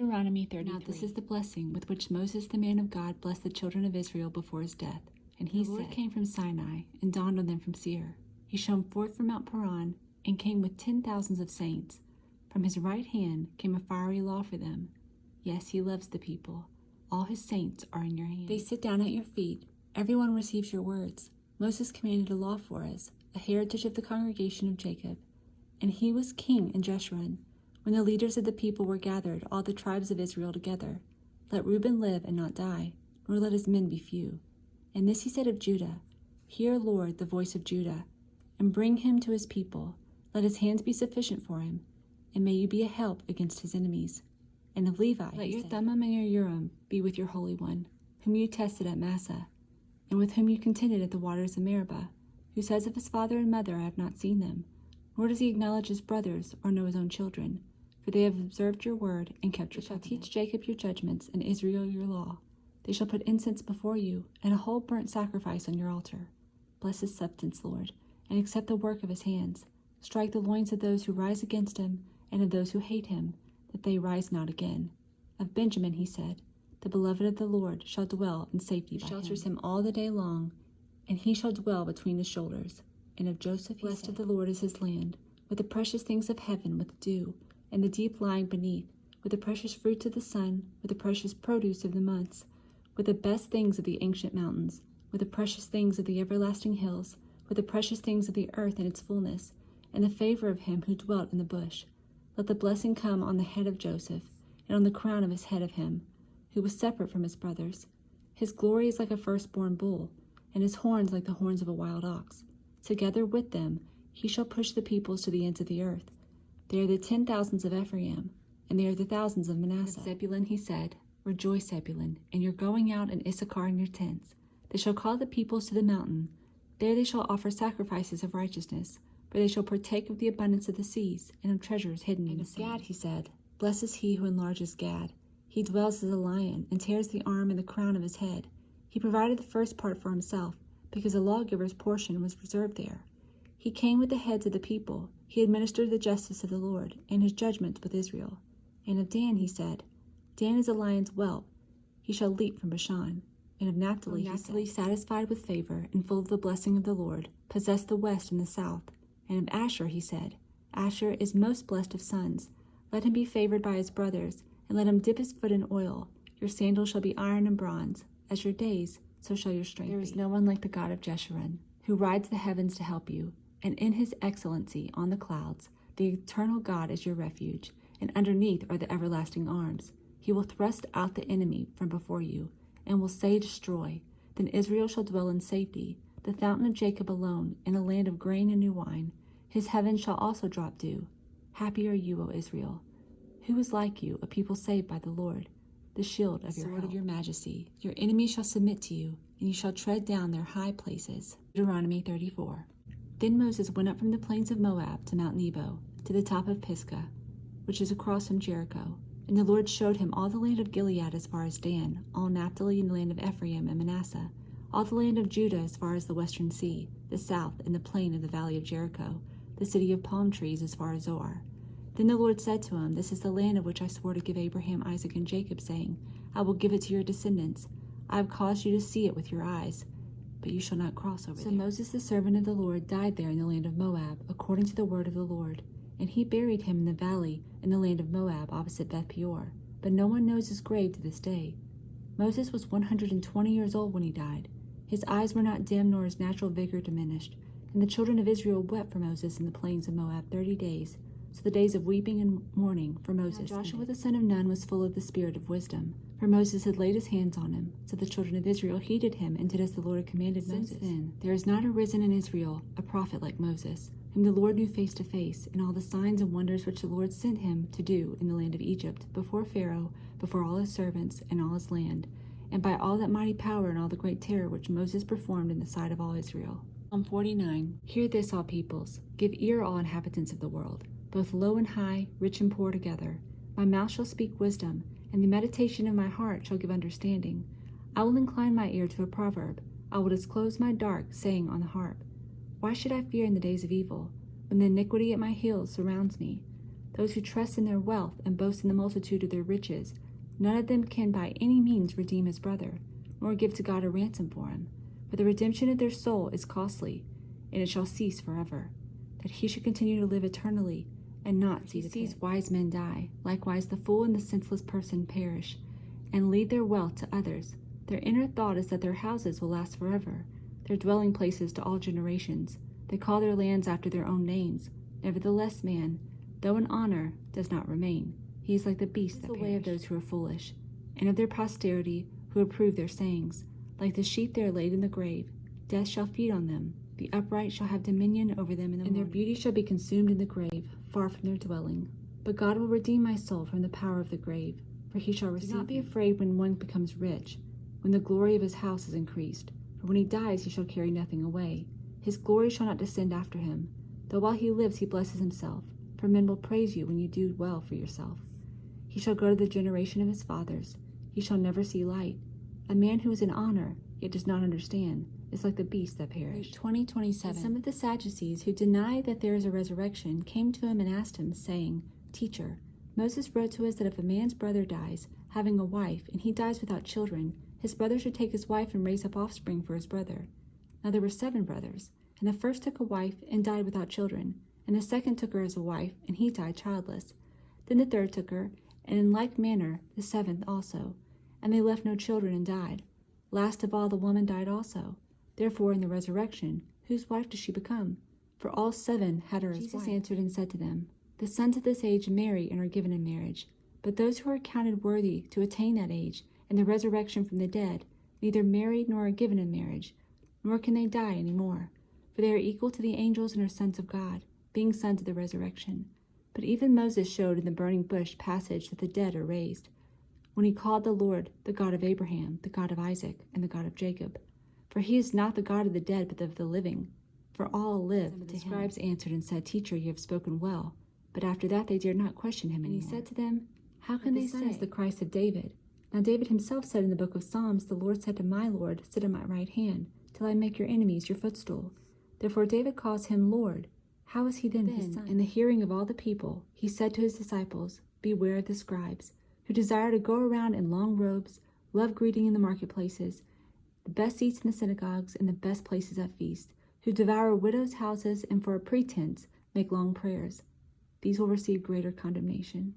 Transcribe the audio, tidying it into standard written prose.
Deuteronomy 33. Now this is the blessing with which Moses the man of God blessed the children of Israel before his death. And he said, The Lord came from Sinai and dawned on them from Seir. He shone forth from Mount Paran and came with 10,000s of saints. From his right hand came a fiery law for them. Yes, he loves the people. All his saints are in your hand. They sit down at your feet. Everyone receives your words. Moses commanded a law for us, a heritage of the congregation of Jacob. And he was king in Jeshurun. When the leaders of the people were gathered, all the tribes of Israel together, let Reuben live and not die, nor let his men be few. And this he said of Judah, Hear, Lord, the voice of Judah, and bring him to his people. Let his hands be sufficient for him, and may you be a help against his enemies. And of Levi, let your Thummim and your Urim be with your Holy One, whom you tested at Massah, and with whom you contended at the waters of Meribah, who says of his father and mother, I have not seen them, nor does he acknowledge his brothers or know his own children. For they have observed your word and kept your covenant. Teach Jacob your judgments and Israel your law. They shall put incense before you and a whole burnt sacrifice on your altar. Bless his substance, Lord, and accept the work of his hands. Strike the loins of those who rise against him and of those who hate him, that they rise not again. Of Benjamin he said, The beloved of the Lord shall dwell in safety by him. He shelters him all the day long, and he shall dwell between his shoulders. And of Joseph he said, Blessed of the Lord is his land, with the precious things of heaven, with dew, and the deep lying beneath, with the precious fruits of the sun, with the precious produce of the months, with the best things of the ancient mountains, with the precious things of the everlasting hills, with the precious things of the earth and its fullness, and the favor of him who dwelt in the bush. Let the blessing come on the head of Joseph, and on the crown of his head of him, who was separate from his brothers. His glory is like a firstborn bull, and his horns like the horns of a wild ox. Together with them he shall push the peoples to the ends of the earth. They are the 10,000s of Ephraim, and they are the thousands of Manasseh. Of Zebulun he said, Rejoice, Zebulun, and your going out, and Issachar in your tents. They shall call the peoples to the mountain. There they shall offer sacrifices of righteousness, for they shall partake of the abundance of the seas, and of treasures hidden in the sea. Gad he said, Blessed is he who enlarges Gad. He dwells as a lion, and tears the arm and the crown of his head. He provided the first part for himself, because a lawgiver's portion was reserved there. He came with the heads of the people. He administered the justice of the Lord, and his judgments with Israel. And of Dan he said, Dan is a lion's whelp. He shall leap from Bashan. And of Naphtali he said, satisfied with favor, and full of the blessing of the Lord, possess the west and the south. And of Asher he said, Asher is most blessed of sons. Let him be favored by his brothers, and let him dip his foot in oil. Your sandals shall be iron and bronze. As your days, so shall your strength be. There is no one like the God of Jeshurun, who rides the heavens to help you. And in his excellency on the clouds, the eternal God is your refuge, and underneath are the everlasting arms. He will thrust out the enemy from before you, and will say, Destroy. Then Israel shall dwell in safety, the fountain of Jacob alone, in a land of grain and new wine. His heavens shall also drop dew. Happy are you, O Israel. Who is like you, a people saved by the Lord, the shield of your sword of your majesty? Your enemies shall submit to you, and you shall tread down their high places. Deuteronomy 34. Then Moses went up from the plains of Moab to Mount Nebo, to the top of Pisgah, which is across from Jericho. And the Lord showed him all the land of Gilead as far as Dan, all Naphtali and the land of Ephraim and Manasseh, all the land of Judah as far as the western sea, the south, and the plain of the valley of Jericho, the city of palm trees as far as Zoar. Then the Lord said to him, This is the land of which I swore to give Abraham, Isaac, and Jacob, saying, I will give it to your descendants. I have caused you to see it with your eyes, but you shall not cross over there. So Moses the servant of the Lord died there in the land of Moab, according to the word of the Lord. And he buried him in the valley in the land of Moab, opposite Beth Peor. But no one knows his grave to this day. Moses was 120 years old when he died. His eyes were not dim, nor his natural vigor diminished. And the children of Israel wept for Moses in the plains of Moab 30 days. So the days of weeping and mourning for Moses. Now Joshua the son of Nun was full of the spirit of wisdom, for Moses had laid his hands on him. So the children of Israel heeded him and did as the Lord had commanded Moses. Since then there is not arisen in Israel a prophet like Moses, whom the Lord knew face to face, in all the signs and wonders which the Lord sent him to do in the land of Egypt, before Pharaoh, before all his servants and all his land, and by all that mighty power and all the great terror which Moses performed in the sight of all Israel. Psalm 49. Hear this, all peoples. Give ear, all inhabitants of the world, both low and high, rich and poor together. My mouth shall speak wisdom, and the meditation of my heart shall give understanding. I will incline my ear to a proverb. I will disclose my dark saying on the harp. Why should I fear in the days of evil, when the iniquity at my heels surrounds me? those who trust in their wealth and boast in the multitude of their riches. None of them can by any means redeem his brother, nor give to God a ransom for him. For the redemption of their soul is costly, and it shall cease forever, that he should continue to live eternally, and not see the pit. Wise men die, likewise the fool and the senseless person perish, and leave their wealth to others. Their inner thought is that their houses will last forever, their dwelling places to all generations. They call their lands after their own names. Nevertheless, man, though in honor, does not remain. He is like the beasts that perish. The way of those who are foolish, and of their posterity who approve their sayings. Like the sheep they are laid in the grave. Death shall feed on them. The upright shall have dominion over them in the morning. And their beauty shall be consumed in the grave, far from their dwelling. But God will redeem my soul from the power of the grave, for he shall receive. Do not be afraid when one becomes rich, when the glory of his house is increased. For when he dies, he shall carry nothing away. His glory shall not descend after him, though while he lives he blesses himself. For men will praise you when you do well for yourself. He shall go to the generation of his fathers. He shall never see light. A man who is in honor, yet does not understand, is like the beasts that perish. 20:27. Some of the Sadducees who deny that there is a resurrection came to him and asked him, saying, Teacher, Moses wrote to us that if a man's brother dies, having a wife, and he dies without children, his brother should take his wife and raise up offspring for his brother. Now there were 7 brothers, and the first took a wife and died without children, and the second took her as a wife, and he died childless. Then the third took her, and in like manner the 7th also, and they left no children and died. Last of all the woman died also. Therefore in the resurrection, whose wife does she become? For all 7 had her as wife. Jesus answered and said to them, The sons of this age marry and are given in marriage, but those who are counted worthy to attain that age and the resurrection from the dead neither marry nor are given in marriage, nor can they die any more. For they are equal to the angels and are sons of God, being sons of the resurrection. But even Moses showed in the burning bush passage that the dead are raised, when he called the Lord the God of Abraham, the God of Isaac, and the God of Jacob. For he is not the God of the dead, but of the living. For all live. But the scribes answered and said, Teacher, you have spoken well. But after that they dared not question him anymore. And he said to them, How can they say, the Christ of David? Now David himself said in the book of Psalms, The Lord said to my Lord, Sit at my right hand, till I make your enemies your footstool. Therefore David calls him Lord. How is he then his son? In the hearing of all the people, he said to his disciples, Beware of the scribes, who desire to go around in long robes, love greeting in the marketplaces, the best seats in the synagogues, and the best places at feasts, who devour widows' houses, and for a pretense make long prayers. These will receive greater condemnation.